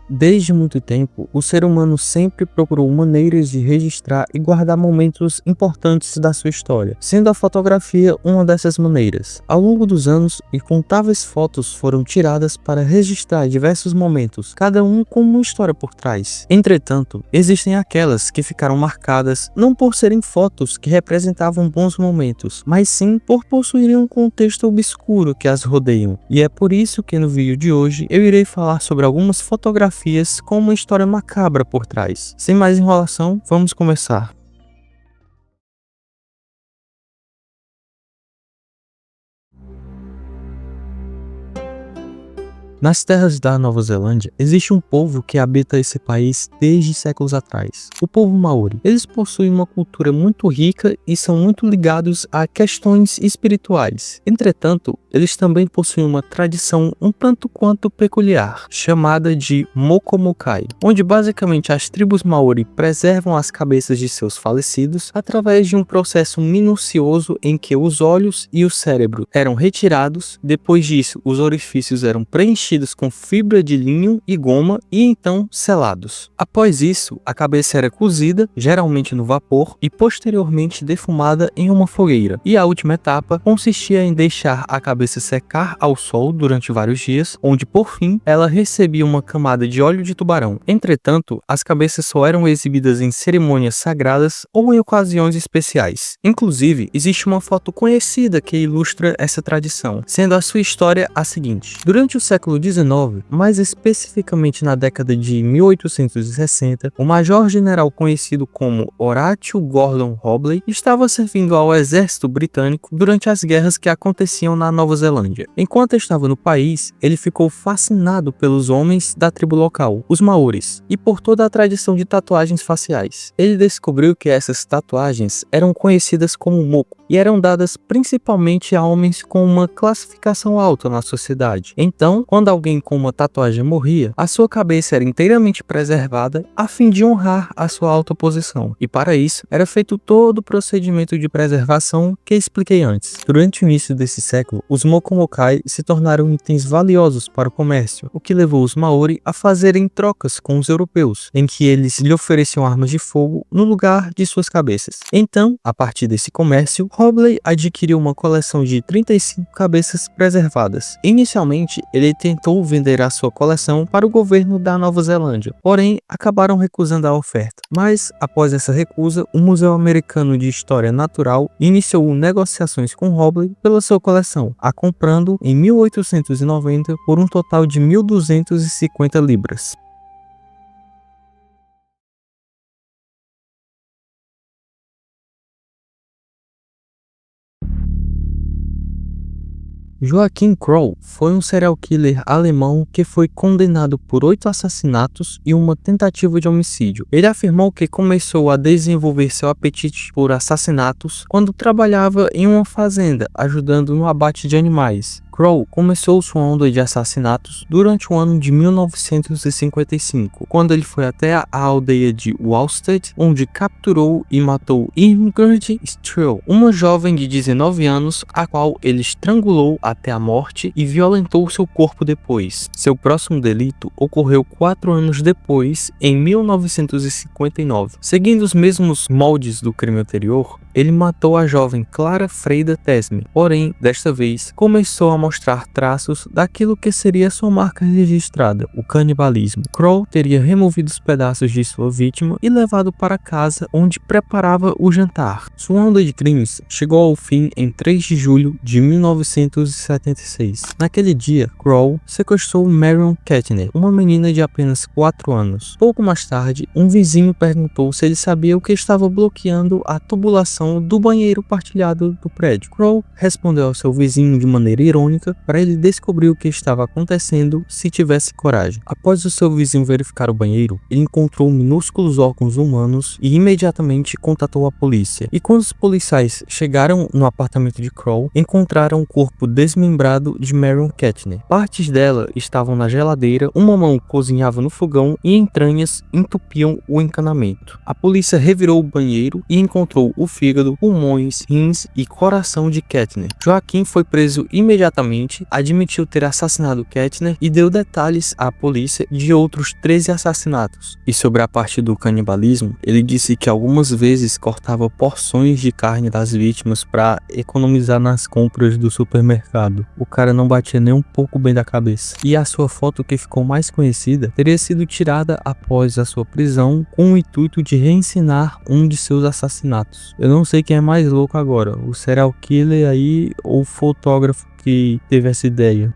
Desde muito tempo, o ser humano sempre procurou maneiras de registrar e guardar momentos importantes da sua história, sendo a fotografia uma dessas maneiras. Ao longo dos anos, incontáveis fotos foram tiradas para registrar diversos momentos, cada um com uma história por trás. Entretanto, existem aquelas que ficaram marcadas não por serem fotos que representavam bons momentos, mas sim por possuírem um contexto obscuro que as rodeiam. E é por isso que no vídeo de hoje eu irei falar sobre algumas fotografias com uma história macabra por trás. Sem mais enrolação, vamos começar. Nas terras da Nova Zelândia, existe um povo que habita esse país desde séculos atrás, o povo Maori. Eles possuem uma cultura muito rica e são muito ligados a questões espirituais. Entretanto, eles também possuem uma tradição um tanto quanto peculiar, chamada de Mokomokai, onde basicamente as tribos Maori preservam as cabeças de seus falecidos através de um processo minucioso em que os olhos e o cérebro eram retirados, depois disso os orifícios eram preenchidos com fibra de linho e goma e então selados. Após isso, a cabeça era cozida, geralmente no vapor, e posteriormente defumada em uma fogueira. E a última etapa consistia em deixar a cabeça secar ao sol durante vários dias, onde por fim ela recebia uma camada de óleo de tubarão. Entretanto, as cabeças só eram exibidas em cerimônias sagradas ou em ocasiões especiais. Inclusive, existe uma foto conhecida que ilustra essa tradição, sendo a sua história a seguinte. Durante o século XIX, mais especificamente na década de 1860, o major-general conhecido como Horatio Gordon Hobley estava servindo ao exército britânico durante as guerras que aconteciam na Nova Zelândia. Enquanto estava no país, ele ficou fascinado pelos homens da tribo local, os Maoris, e por toda a tradição de tatuagens faciais. Ele descobriu que essas tatuagens eram conhecidas como moko e eram dadas principalmente a homens com uma classificação alta na sociedade. Então, quando alguém com uma tatuagem morria, a sua cabeça era inteiramente preservada a fim de honrar a sua alta posição. E para isso, era feito todo o procedimento de preservação que expliquei antes. Durante o início desse século, os Mokomokai se tornaram itens valiosos para o comércio, o que levou os Maori a fazerem trocas com os europeus, em que eles lhe ofereciam armas de fogo no lugar de suas cabeças. Então, a partir desse comércio, Hobley adquiriu uma coleção de 35 cabeças preservadas. Inicialmente, ele tentou vender a sua coleção para o governo da Nova Zelândia, porém acabaram recusando a oferta. Mas, após essa recusa, o Museu Americano de História Natural iniciou negociações com Hobley pela sua coleção, a comprando em 1890 por um total de 1.250 libras. Joachim Kroll foi um serial killer alemão que foi condenado por 8 assassinatos e uma tentativa de homicídio. Ele afirmou que começou a desenvolver seu apetite por assassinatos quando trabalhava em uma fazenda, ajudando no abate de animais. Kroll começou sua onda de assassinatos durante o ano de 1955, quando ele foi até a aldeia de Wallstedt, onde capturou e matou Irmgard Strel, uma jovem de 19 anos, a qual ele estrangulou até a morte e violentou seu corpo depois. Seu próximo delito ocorreu 4 anos depois, em 1959. Seguindo os mesmos moldes do crime anterior, ele matou a jovem Clara Freida Tesme, porém, desta vez, começou a mostrar traços daquilo que seria sua marca registrada, o canibalismo. Kroll teria removido os pedaços de sua vítima e levado para casa, onde preparava o jantar. Sua onda de crimes chegou ao fim em 3 de julho de 1976. Naquele dia, Kroll sequestrou Marion Kettner, uma menina de apenas 4 anos. Pouco mais tarde, um vizinho perguntou se ele sabia o que estava bloqueando a tubulação do banheiro partilhado do prédio. Kroll respondeu ao seu vizinho de maneira irônica para ele descobrir o que estava acontecendo se tivesse coragem. Após o seu vizinho verificar o banheiro, ele encontrou minúsculos órgãos humanos e imediatamente contatou a polícia. E quando os policiais chegaram no apartamento de Kroll, encontraram o corpo desmembrado de Marion Kettner. Partes dela estavam na geladeira, uma mão cozinhava no fogão e entranhas entupiam o encanamento. A polícia revirou o banheiro e encontrou o fígado fígado, pulmões, rins e coração de Kettner. Joaquim foi preso imediatamente, admitiu ter assassinado Kettner e deu detalhes à polícia de outros 13 assassinatos. E sobre a parte do canibalismo, ele disse que algumas vezes cortava porções de carne das vítimas para economizar nas compras do supermercado. O cara não batia nem um pouco bem da cabeça. E a sua foto que ficou mais conhecida teria sido tirada após a sua prisão com o intuito de reencenar um de seus assassinatos. Eu não sei quem é mais louco agora, o serial killer aí ou o fotógrafo que teve essa ideia.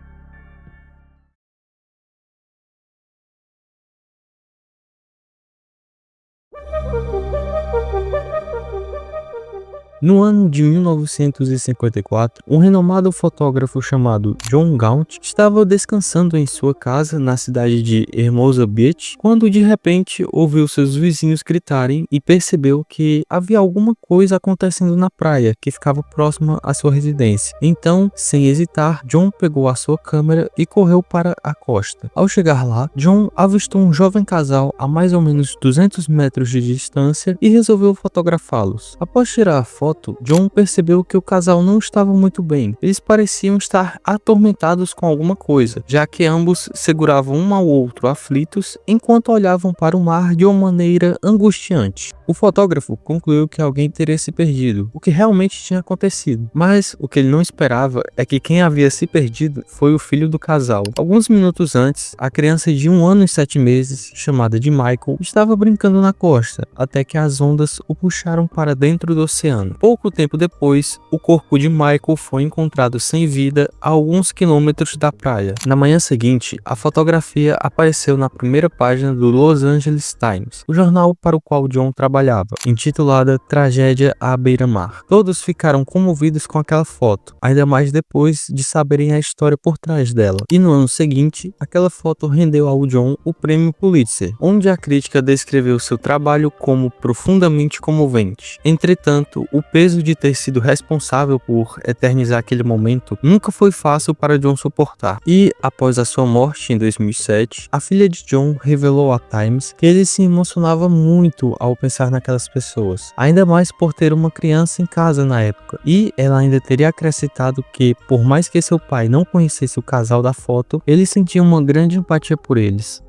No ano de 1954, um renomado fotógrafo chamado John Gaunt estava descansando em sua casa na cidade de Hermosa Beach, quando de repente ouviu seus vizinhos gritarem e percebeu que havia alguma coisa acontecendo na praia que ficava próxima à sua residência. Então, sem hesitar, John pegou a sua câmera e correu para a costa. Ao chegar lá, John avistou um jovem casal a mais ou menos 200 metros de distância e resolveu fotografá-los. Após tirar a foto, John percebeu que o casal não estava muito bem. Eles pareciam estar atormentados com alguma coisa, já que ambos seguravam um ao outro aflitos enquanto olhavam para o mar de uma maneira angustiante. O fotógrafo concluiu que alguém teria se perdido, o que realmente tinha acontecido. Mas o que ele não esperava é que quem havia se perdido foi o filho do casal. Alguns minutos antes, a criança de 1 ano e 7 meses, chamada de Michael, estava brincando na costa, até que as ondas o puxaram para dentro do oceano. Pouco tempo depois, o corpo de Michael foi encontrado sem vida a alguns quilômetros da praia. Na manhã seguinte, a fotografia apareceu na primeira página do Los Angeles Times, o jornal para o qual John trabalhava, intitulada Tragédia à beira-mar. Todos ficaram comovidos com aquela foto, ainda mais depois de saberem a história por trás dela. E no ano seguinte, aquela foto rendeu ao John o prêmio Pulitzer, onde a crítica descreveu seu trabalho como profundamente comovente. Entretanto, o peso de ter sido responsável por eternizar aquele momento nunca foi fácil para John suportar. E, após a sua morte em 2007, a filha de John revelou à Times que ele se emocionava muito ao pensar naquelas pessoas, ainda mais por ter uma criança em casa na época. E ela ainda teria acrescentado que, por mais que seu pai não conhecesse o casal da foto, ele sentia uma grande empatia por eles.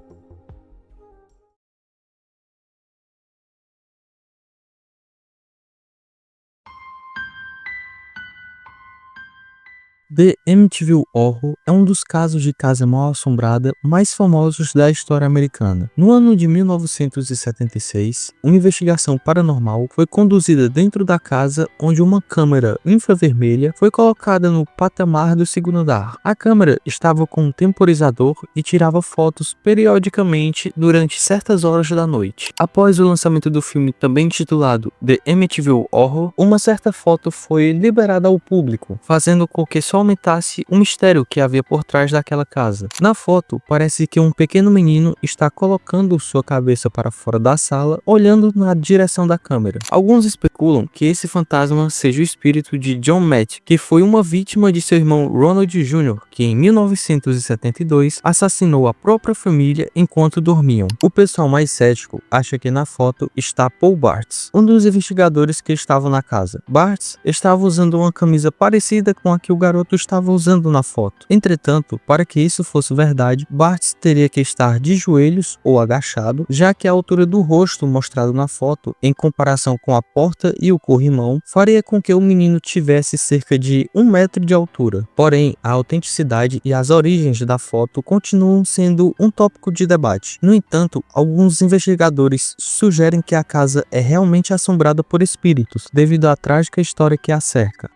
The Amityville Horror é um dos casos de casa mal-assombrada mais famosos da história americana. No ano de 1976, uma investigação paranormal foi conduzida dentro da casa, onde uma câmera infravermelha foi colocada no patamar do segundo andar. A câmera estava com um temporizador e tirava fotos periodicamente durante certas horas da noite. Após o lançamento do filme também intitulado The Amityville Horror, uma certa foto foi liberada ao público, fazendo com que só aumentasse o mistério que havia por trás daquela casa. Na foto, parece que um pequeno menino está colocando sua cabeça para fora da sala, olhando na direção da câmera. Alguns especulam que esse fantasma seja o espírito de John Matt, que foi uma vítima de seu irmão Ronald Jr., que em 1972 assassinou a própria família enquanto dormiam. O pessoal mais cético acha que na foto está Paul Bartz, um dos investigadores que estavam na casa. Bartz estava usando uma camisa parecida com a que o garoto estava usando na foto. Entretanto, para que isso fosse verdade, Bartz teria que estar de joelhos ou agachado, já que a altura do rosto mostrado na foto, em comparação com a porta e o corrimão, faria com que o menino tivesse cerca de 1 metro de altura. Porém, a autenticidade e as origens da foto continuam sendo um tópico de debate. No entanto, alguns investigadores sugerem que a casa é realmente assombrada por espíritos, devido à trágica história que a cerca.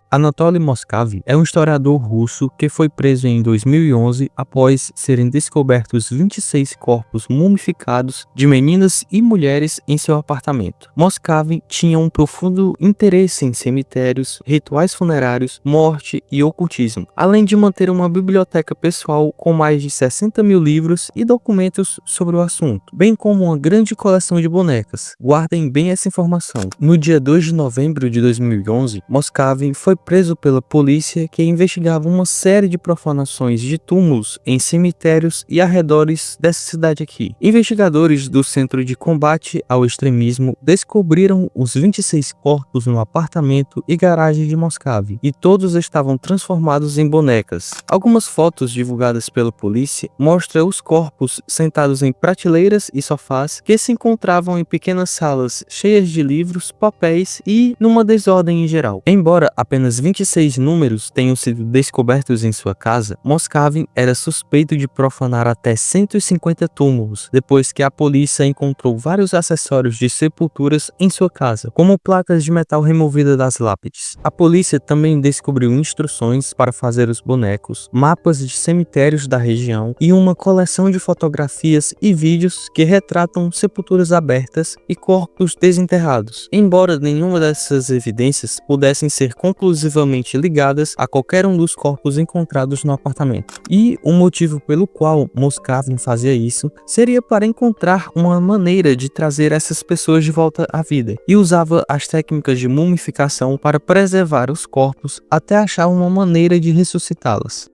Anatoly Moskvin é um historiador russo que foi preso em 2011 após serem descobertos 26 corpos mumificados de meninas e mulheres em seu apartamento. Moskvin tinha um profundo interesse em cemitérios, rituais funerários, morte e ocultismo, além de manter uma biblioteca pessoal com mais de 60 mil livros e documentos sobre o assunto, bem como uma grande coleção de bonecas. Guardem bem essa informação. No dia 2 de novembro de 2011, Moskvin foi preso pela polícia, que investigava uma série de profanações de túmulos em cemitérios e arredores dessa cidade aqui. Investigadores do Centro de Combate ao Extremismo descobriram os 26 corpos no apartamento e garagem de Moscavy, e todos estavam transformados em bonecas. Algumas fotos divulgadas pela polícia mostram os corpos sentados em prateleiras e sofás que se encontravam em pequenas salas cheias de livros, papéis e numa desordem em geral. Embora apenas 26 números tenham sido descobertos em sua casa, Moscavy era suspeito de profanar até 150 túmulos, depois que a polícia encontrou vários acessórios de sepulturas em sua casa, como placas de metal removidas das lápides. A polícia também descobriu instruções para fazer os bonecos, mapas de cemitérios da região e uma coleção de fotografias e vídeos que retratam sepulturas abertas e corpos desenterrados. Embora nenhuma dessas evidências pudessem ser conclusivamente ligadas a qualquer um dos corpos encontrados no apartamento. E o motivo pelo qual Moscavy fazia isso seria para encontrar uma maneira de trazer essas pessoas de volta à vida, e usava as técnicas de mumificação para preservar os corpos até achar uma maneira de ressuscitá-las.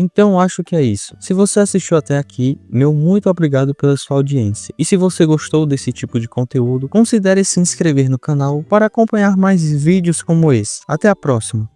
Então acho que é isso. Se você assistiu até aqui, meu muito obrigado pela sua audiência. E se você gostou desse tipo de conteúdo, considere se inscrever no canal para acompanhar mais vídeos como esse. Até a próxima!